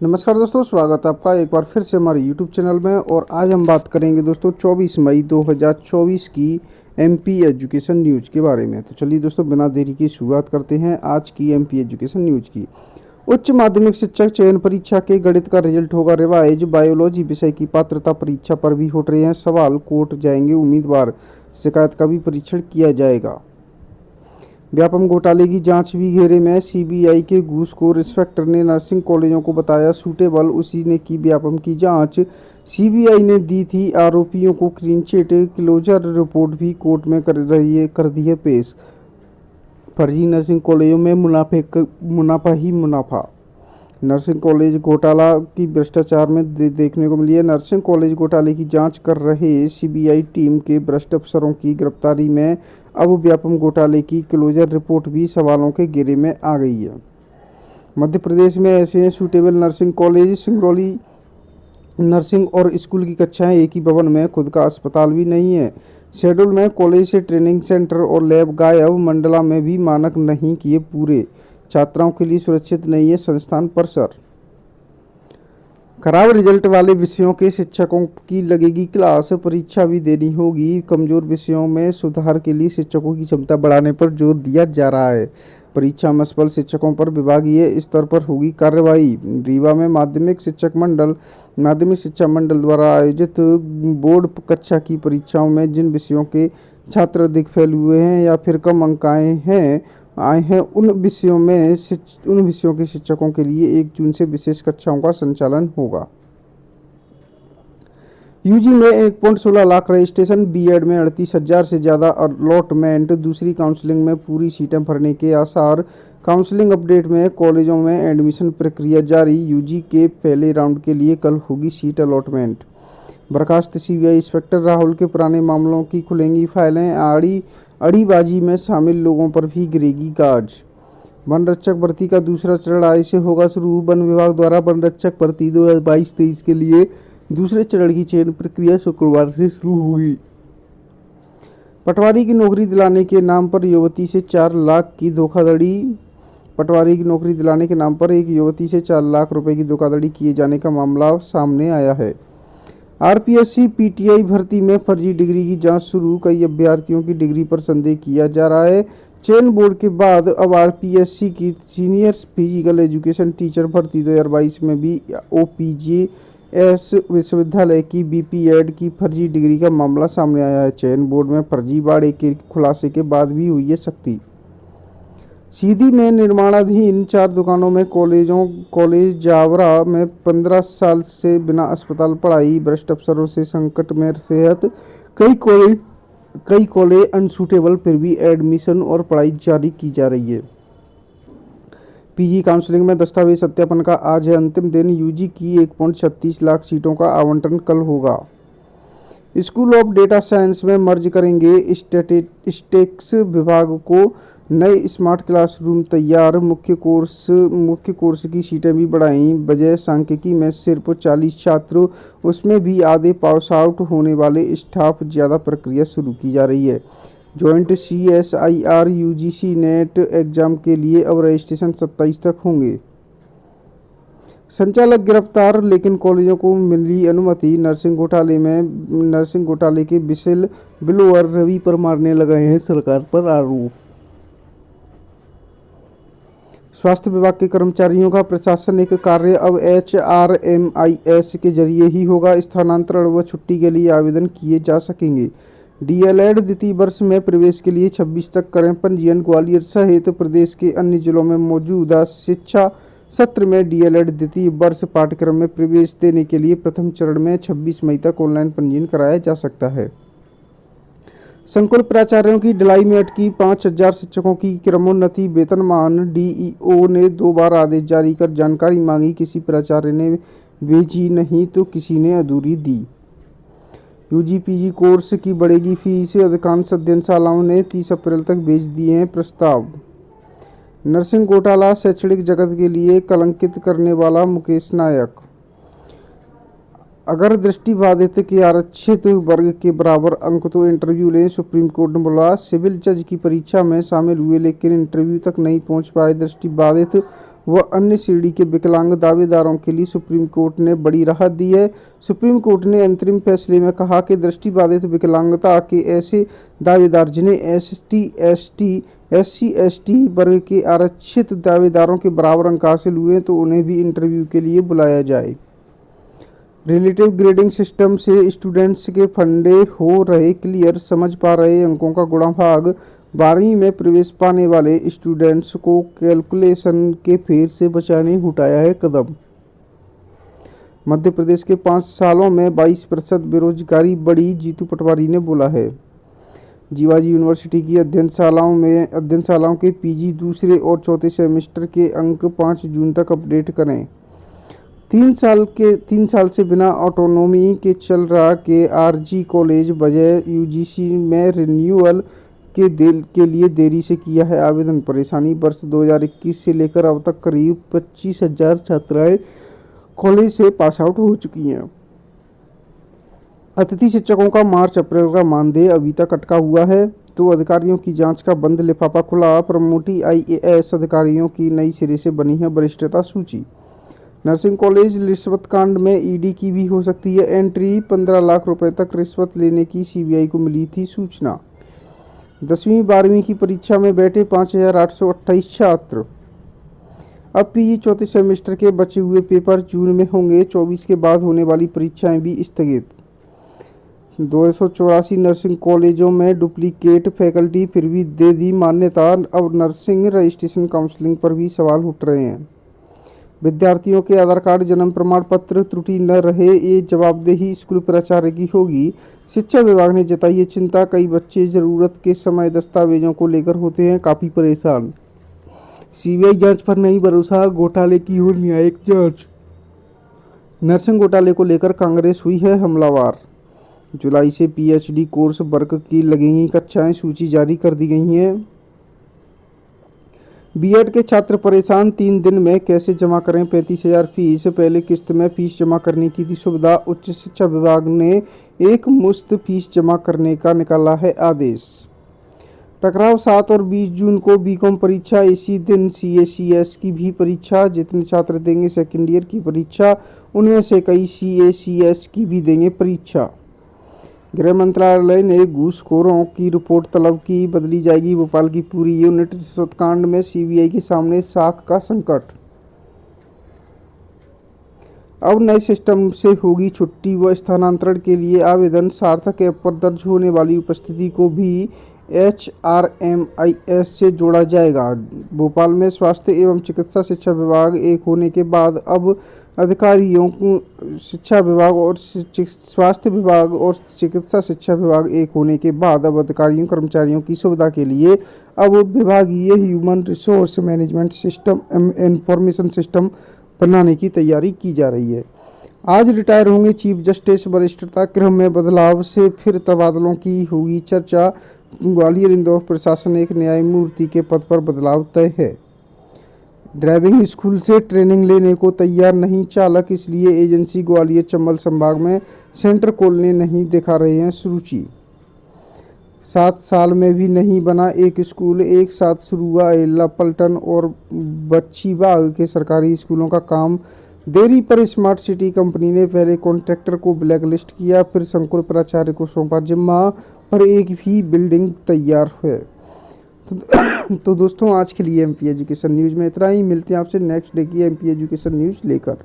नमस्कार दोस्तों, स्वागत है आपका एक बार फिर से हमारे YouTube चैनल में। और आज हम बात करेंगे दोस्तों 24 मई 2024 की एमपी एजुकेशन न्यूज़ के बारे में। तो चलिए दोस्तों, बिना देरी की शुरुआत करते हैं आज की एमपी एजुकेशन न्यूज़ की। उच्च माध्यमिक शिक्षक चयन परीक्षा के गणित का रिजल्ट होगा रिवाइज। बायोलॉजी विषय की पात्रता परीक्षा पर भी उठ रहे हैं सवाल। कोर्ट जाएंगे उम्मीदवार, शिकायत का भी परीक्षण किया जाएगा। व्यापम घोटाले की जांच भी घेरे में। सीबीआई के घूसखोर इंस्पेक्टर ने नर्सिंग कॉलेजों को बताया सूटेबल, उसी ने की व्यापम की जांच। सीबीआई ने दी थी आरोपियों को क्लीन चिट। क्लोजर रिपोर्ट भी कोर्ट में कर दी है पेश। फर्जी नर्सिंग कॉलेजों में मुनाफा ही मुनाफा। नर्सिंग कॉलेज घोटाला की भ्रष्टाचार में देखने को मिली है। नर्सिंग कॉलेज घोटाले की जांच कर रहे सीबीआई टीम के भ्रष्ट अफसरों की गिरफ्तारी में अब व्यापम घोटाले की क्लोजर रिपोर्ट भी सवालों के घेरे में आ गई है। मध्य प्रदेश में ऐसे हैं suitable nursing college. Singrauli nursing और स्कूल की कक्षाएं एक ही भवन में, खुद का अस्पताल भी नहीं है। शेड्यूल में कॉलेज से ट्रेनिंग सेंटर और लैब गायब। मंडला में भी मानक नहीं किए पूरे। छात्राओं के लिए सुरक्षित नहीं है संस्थान परिसर। खराब रिजल्ट वाले विषयों के शिक्षकों की लगेगी क्लास, परीक्षा भी देनी होगी। कमजोर विषयों में सुधार के लिए शिक्षकों की क्षमता बढ़ाने पर जोर दिया जा रहा है। परीक्षा में असफल शिक्षकों पर विभागीय स्तर पर होगी कार्रवाई। रीवा में माध्यमिक शिक्षा मंडल द्वारा आयोजित बोर्ड कक्षा की परीक्षाओं में जिन विषयों के छात्र अधिक फेल हुए हैं या फिर कम अंक आए हैं उन विषयों के शिक्षकों के लिए 1 जून से विशेष कक्षाओं का संचालन होगा। यूजी में 1.16 लाख रजिस्ट्रेशन। बीएड में 38,000 से ज़्यादा अलॉटमेंट। दूसरी काउंसलिंग में पूरी सीटें भरने के आसार। काउंसलिंग अपडेट में कॉलेजों में एडमिशन प्रक्रिया जारी। यूजी के पहले राउंड के लिए कल होगी सीट अलॉटमेंट। बर्खास्त सीबीआई इंस्पेक्टर राहुल के पुराने मामलों की खुलेंगी फाइलें। अड़ीबाजी में शामिल लोगों पर भी गिरेगी गाज। वन रक्षक भर्ती का दूसरा चरण आज से होगा शुरू। वन विभाग द्वारा वन रक्षक भर्ती 2022-23 के लिए दूसरे चरण की चयन प्रक्रिया शुक्रवार से शुरू होगी। पटवारी की नौकरी दिलाने के नाम पर युवती से 4 लाख की धोखाधड़ी। पटवारी की नौकरी दिलाने के नाम पर एक युवती से 4 लाख रुपए की धोखाधड़ी किए जाने का मामला सामने आया है। आरपीएससी पीटीआई भर्ती में फर्जी डिग्री की जांच शुरू। कई अभ्यर्थियों की डिग्री पर संदेह किया जा रहा है। चयन बोर्ड के बाद अब आरपीएससी की सीनियर फिजिकल एजुकेशन टीचर भर्ती 2022 में भी ओपीजेएस विश्वविद्यालय की बीपीएड की फर्जी डिग्री का मामला सामने आया है। चयन बोर्ड में फर्जीवाड़े के खुलासे के बाद भी हुई है सख्ती। सीधी में निर्माणाधीन 4 दुकानों में कॉलेज जावरा में 15 साल से बिना अस्पताल पढ़ाई। भ्रष्ट अफसरों से संकट में सेहत। कई कॉलेज अनसूटेबल, फिर भी एडमिशन और पढ़ाई जारी की जा रही है। पीजी काउंसलिंग में दस्तावेज सत्यापन का आज है अंतिम दिन। यूजी की 1.36 लाख सीटों का आवंटन कल होगा। स्कूल ऑफ डेटा साइंस में मर्ज करेंगे स्टैटिस्टिक्स विभाग को। नए स्मार्ट क्लासरूम तैयार। मुख्य कोर्स की सीटें भी बढ़ाई। बजाय सांख्यिकी में सिर्फ 40 छात्र, उसमें भी आधे पास आउट होने वाले स्टाफ ज़्यादा। प्रक्रिया शुरू की जा रही है। Joint CSIR UGC net exam के लिए अब रजिस्ट्रेशन 27 तक होंगे। संचालक गिरफ्तार, लेकिन कॉलेजों को मिली अनुमति। नर्सिंग घोटाले के विसिल ब्लोअर रवि पर मारने लगे हैं सरकार पर आरोप। स्वास्थ्य विभाग के कर्मचारियों का प्रशासनिक कार्य अब HRMIS के जरिए ही होगा। स्थानांतरण व छुट्टी के लिए आवेदन किए जा सकेंगे। डीएलएड द्वितीय वर्ष में प्रवेश के लिए 26 तक करें पंजीयन। ग्वालियर सहित प्रदेश के अन्य जिलों में मौजूदा शिक्षा सत्र में डीएलएड द्वितीय वर्ष पाठ्यक्रम में प्रवेश देने के लिए प्रथम चरण में 26 मई तक ऑनलाइन पंजीयन कराया जा सकता है। संकुल प्राचार्यों की ढिलाई में अटकी 5,000 शिक्षकों की क्रमोन्नति वेतनमान। डीईओ ने 2 बार आदेश जारी कर जानकारी मांगी। किसी प्राचार्य ने भेजी नहीं तो किसी ने अधूरी दी। यूजी पीजी कोर्स की बढ़ेगी फीस। अधिकांश अध्ययनशालाओं ने 30 अप्रैल तक भेज दिए हैं प्रस्ताव। नर्सिंग घोटाला शैक्षणिक जगत के लिए कलंकित करने वाला मुकेश नायक। अगर दृष्टिबाधित के आरक्षित वर्ग के बराबर अंक तो इंटरव्यू लें, सुप्रीम कोर्ट ने बोला। सिविल जज की परीक्षा में शामिल हुए लेकिन इंटरव्यू तक नहीं पहुंच पाए दृष्टिबाधित व अन्य श्रेणी के विकलांग दावेदारों के लिए सुप्रीम कोर्ट ने बड़ी राहत दी है। सुप्रीम कोर्ट ने अंतरिम फैसले में कहा कि दृष्टिबाधित विकलांगता के ऐसे दावेदार जिन्हें SC/ST वर्ग के आरक्षित दावेदारों के बराबर अंक हासिल हुए तो उन्हें भी इंटरव्यू के लिए बुलाया जाए। रिलेटिव ग्रेडिंग सिस्टम से स्टूडेंट्स के फंडे हो रहे क्लियर, समझ पा रहे अंकों का गुणा भाग 12वीं में प्रवेश पाने वाले स्टूडेंट्स को कैलकुलेशन के फेर से बचाने उठाया है कदम। मध्य प्रदेश के 5 सालों में 22% बेरोजगारी बढ़ी, जीतू पटवारी ने बोला है। जीवाजी यूनिवर्सिटी की अध्ययनशालाओं के PG दूसरे और चौथे सेमेस्टर के अंक 5 जून तक अपडेट करें। 3 साल से बिना ऑटोनॉमी के चल रहा KRG कॉलेज बजाय UGC में रिन्यूअल के लिए देरी से किया है आवेदन। परेशानी, वर्ष 2021 से लेकर अब तक करीब 25,000 छात्राएं कॉलेज से पास आउट हो चुकी हैं। अतिथि शिक्षकों का मार्च अप्रैल का मानदेय अभी तक अटका हुआ है तो अधिकारियों की जांच का बंद लिफाफा खुला। प्रमोटी IAS अधिकारियों की नई सिरे से बनी है वरिष्ठता सूची। नर्सिंग कॉलेज रिश्वत कांड में ED की भी हो सकती है एंट्री। 15 लाख रुपए तक रिश्वत लेने की CBI को मिली थी सूचना। 10वीं 12वीं की परीक्षा में बैठे 5,828 छात्र। अब PG चौथे सेमेस्टर के बचे हुए पेपर जून में होंगे। 24 के बाद होने वाली परीक्षाएं भी स्थगित। 284 नर्सिंग कॉलेजों में डुप्लीकेट फैकल्टी, फिर भी दे दी मान्यता। अब नर्सिंग रजिस्ट्रेशन काउंसलिंग पर भी सवाल उठ रहे हैं। विद्यार्थियों के आधार कार्ड, जन्म प्रमाण पत्र त्रुटि न रहे, ये जवाबदेही स्कूल प्राचार्य की होगी। शिक्षा विभाग ने जताई है चिंता। कई बच्चे जरूरत के समय दस्तावेजों को लेकर होते हैं काफ़ी परेशान। CBI जांच पर नहीं भरोसा, घोटाले की ओर न्यायिक जांच। नर्सिंग घोटाले को लेकर कांग्रेस हुई है हमलावार। जुलाई से PhD कोर्स वर्ग की लगेंगी कक्षाएं, सूची जारी कर दी गई हैं। B.Ed के छात्र परेशान, 3 दिन में कैसे जमा करें 35,000 फीस। पहले किस्त में फीस जमा करने की थी सुविधा। उच्च शिक्षा विभाग ने एक मुश्त फीस जमा करने का निकाला है आदेश। टकराव 7 और 20 जून को BCom परीक्षा, इसी दिन CA/CS की भी परीक्षा। जितने छात्र देंगे सेकेंड ईयर की परीक्षा उनमें से कई CA/CS की भी देंगे परीक्षा। गृह मंत्रालय ने घूसखोरों की रिपोर्ट तलब की, बदली जाएगी भोपाल की पूरी यूनिट। रिश्वत कांड में CBI के सामने साख का संकट। अब नए सिस्टम से होगी छुट्टी व स्थानांतरण के लिए आवेदन। सार्थक ऐप पर दर्ज होने वाली उपस्थिति को भी HRMIS से जोड़ा जाएगा। भोपाल में स्वास्थ्य एवं चिकित्सा शिक्षा विभाग एक होने के बाद अब अधिकारियों को शिक्षा विभाग और स्वास्थ्य विभाग और चिकित्सा शिक्षा विभाग एक होने के बाद अब अधिकारियों कर्मचारियों की सुविधा के लिए अब विभागीय human resource management system information system बनाने की तैयारी की जा रही है। आज रिटायर होंगे चीफ जस्टिस। वरिष्ठता क्रम में बदलाव से फिर तबादलों की होगी चर्चा। ग्वालियर इंदौर प्रशासन एक न्यायमूर्ति के पद पर बदलाव तय है। ड्राइविंग स्कूल से ट्रेनिंग लेने को तैयार नहीं चालक, इसलिए एजेंसी ग्वालियर चंबल संभाग में सेंटर खोलने नहीं दिखा रहे हैं रुचि। 7 साल में भी नहीं बना एक स्कूल। एक साथ शुरू हुआ एला पलटन और बच्चीबाग के सरकारी स्कूलों का काम देरी पर स्मार्ट सिटी कंपनी ने पहले कॉन्ट्रैक्टर को ब्लैकलिस्ट किया, फिर संकुल प्राचार्य को सौंपा जिम्मा, पर एक भी बिल्डिंग तैयार है। तो दोस्तों आज के लिए MP एजुकेशन न्यूज़ में इतना ही। मिलते हैं आपसे नेक्स्ट डे की MP एजुकेशन न्यूज़ लेकर।